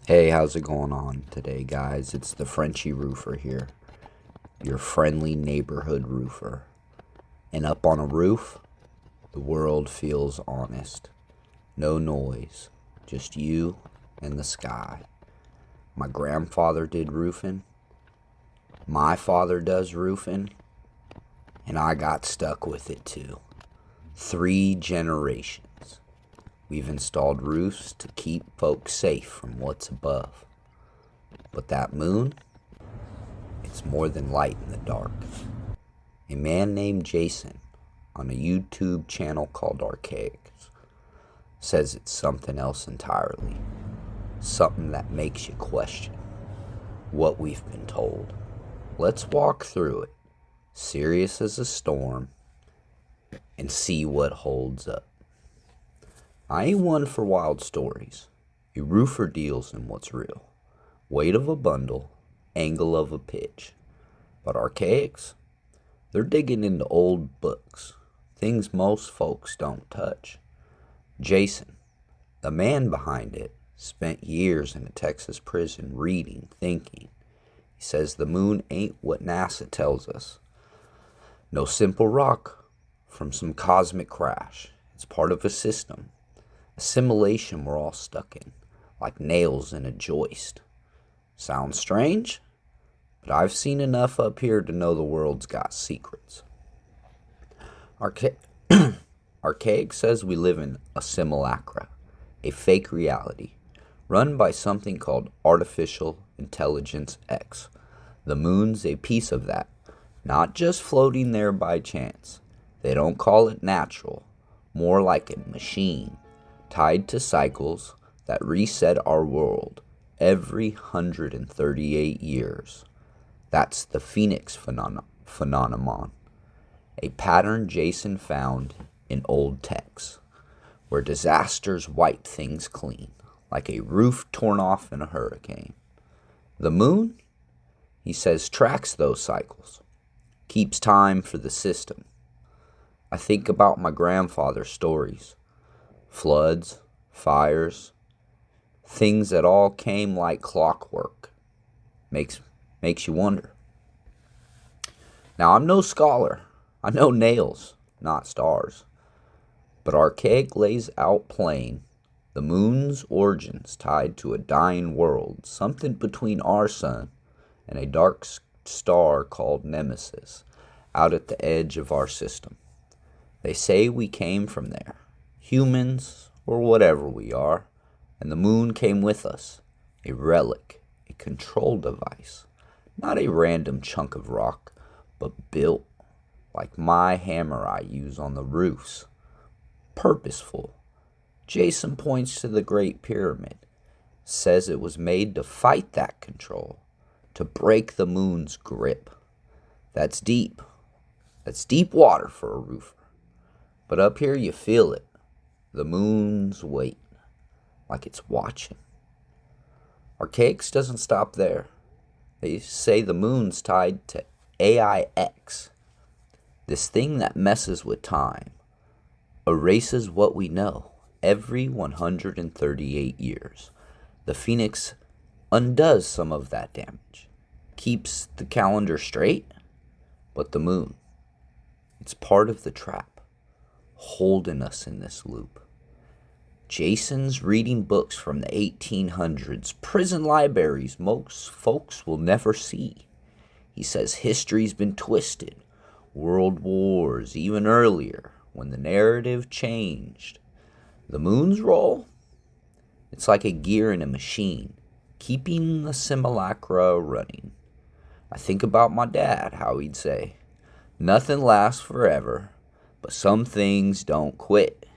Hey, how's it going on today, guys? It's the Frenchy Roofer here, your friendly neighborhood roofer. And up on a roof, the world feels honest. No noise, just you and the sky. My grandfather did roofing, my father does roofing, and I got stuck with it too. 3 generations. We've installed roofs to keep folks safe from what's above. But that moon, it's more than light in the dark. A man named Jason on a YouTube channel called Archaix says it's something else entirely. Something that makes you question what we've been told. Let's walk through it, serious as a storm, and see what holds up. I ain't one for wild stories. A roofer deals in what's real. Weight of a bundle, angle of a pitch. But Archaix, they're digging into old books, things most folks don't touch. Jason, the man behind it, spent years in a Texas prison reading, thinking. He says the moon ain't what NASA tells us. No simple rock from some cosmic crash. It's part of a system, a simulation we're all stuck in, like nails in a joist. Sounds strange? But I've seen enough up here to know the world's got secrets. Archaix says we live in a simulacra, a fake reality, run by something called Artificial Intelligence X. The moon's a piece of that, not just floating there by chance. They don't call it natural, more like a machine, tied to cycles that reset our world every 138 years. That's the Phoenix phenomenon, a pattern Jason found in old texts, where disasters wipe things clean, like a roof torn off in a hurricane. The moon, he says, tracks those cycles, keeps time for the system. I think about my grandfather's stories, floods, fires, things that all came like clockwork. Makes you wonder. Now, I'm no scholar. I know nails, not stars. But Archaix lays out plain the moon's origins tied to a dying world, something between our sun and a dark star called Nemesis, out at the edge of our system. They say we came from there, humans or whatever we are, and the moon came with us, a relic, a control device, not a random chunk of rock, but built like my hammer I use on the roofs. Purposeful. Jason points to the Great Pyramid, says it was made to fight that control, to break the moon's grip. That's deep. That's deep water for a roofer. But up here you feel it. The moon's weight, like it's watching. Archaix doesn't stop there. They say the moon's tied to Archaix, this thing that messes with time, erases what we know every 138 years. The Phoenix undoes some of that damage, keeps the calendar straight, but the moon, it's part of the trap, holding us in this loop. Jason's reading books from the 1800s, prison libraries most folks will never see. He says history's been twisted, world wars, even earlier, when the narrative changed. The moon's role? It's like a gear in a machine, keeping the simulacra running. I think about my dad, how he'd say, nothing lasts forever, but some things don't quit.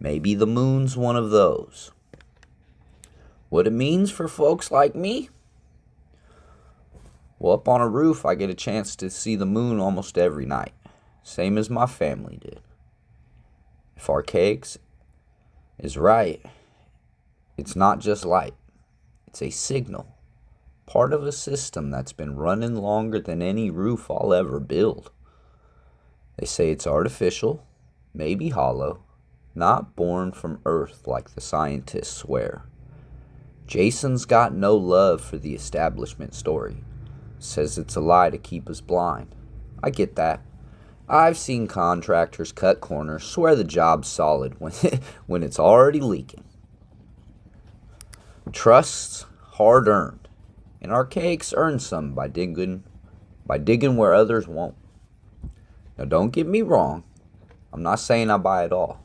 Maybe the moon's one of those. What it means for folks like me? Well, up on a roof, I get a chance to see the moon almost every night, same as my family did. If Archaix is right, it's not just light, it's a signal, part of a system that's been running longer than any roof I'll ever build. They say it's artificial, maybe hollow, not born from Earth like the scientists swear. Jason's got no love for the establishment story. Says it's a lie to keep us blind. I get that. I've seen contractors cut corners, swear the job's solid when it's already leaking. Trust's hard earned, and Archaix earned some by digging where others won't. Now don't get me wrong, I'm not saying I buy it all.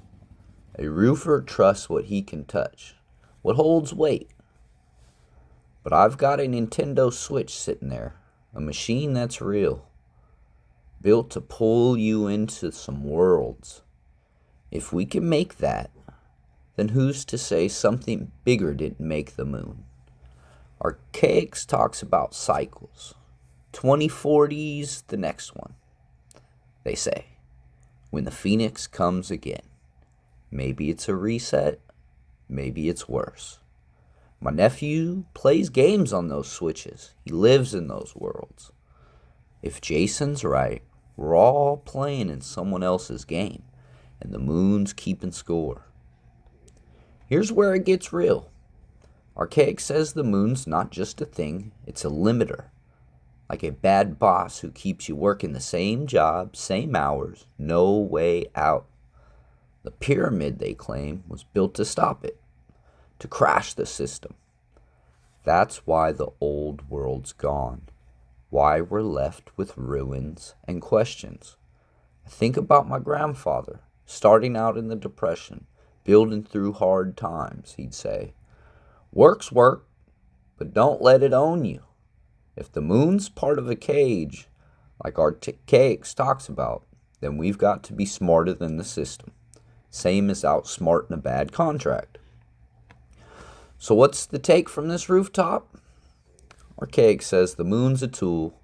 A roofer trusts what he can touch, what holds weight. But I've got a Nintendo Switch sitting there, a machine that's real, built to pull you into some worlds. If we can make that, then who's to say something bigger didn't make the moon? Archaix talks about cycles. 2040's the next one. They say, when the phoenix comes again. Maybe it's a reset, maybe it's worse. My nephew plays games on those switches. He lives in those worlds. If Jason's right, we're all playing in someone else's game, and the moon's keeping score. Here's where it gets real. Archaix says the moon's not just a thing, it's a limiter. Like a bad boss who keeps you working the same job, same hours, no way out. The pyramid, they claim, was built to stop it, to crash the system. That's why the old world's gone, why we're left with ruins and questions. I think about my grandfather, starting out in the Depression, building through hard times. He'd say, work's work, but don't let it own you. If the moon's part of a cage, like Archaix talks about, then we've got to be smarter than the system. Same as outsmarting a bad contract. So what's the take from this rooftop? Archaix says the moon's a tool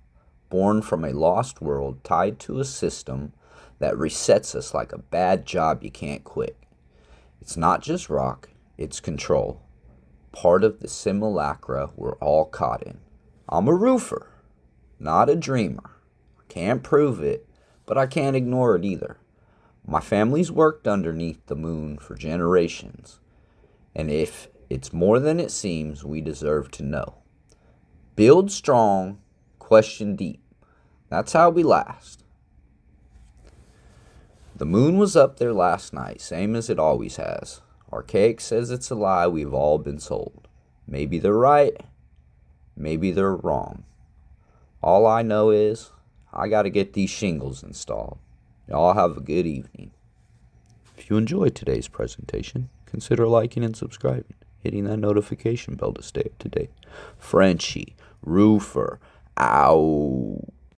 born from a lost world tied to a system that resets us like a bad job you can't quit. It's not just rock, it's control. Part of the simulacra we're all caught in. I'm a roofer, not a dreamer. Can't prove it, but I can't ignore it either. My family's worked underneath the moon for generations, and if it's more than it seems, we deserve to know. Build strong, question deep. That's how we last. The moon was up there last night, same as it always has. Archaix says it's a lie we've all been sold. Maybe they're right, maybe they're wrong. All I know is I got to get these shingles installed. Y'all have a good evening. If you enjoyed today's presentation, consider liking and subscribing, hitting that notification bell to stay up to date. Frenchie, roofer, ow.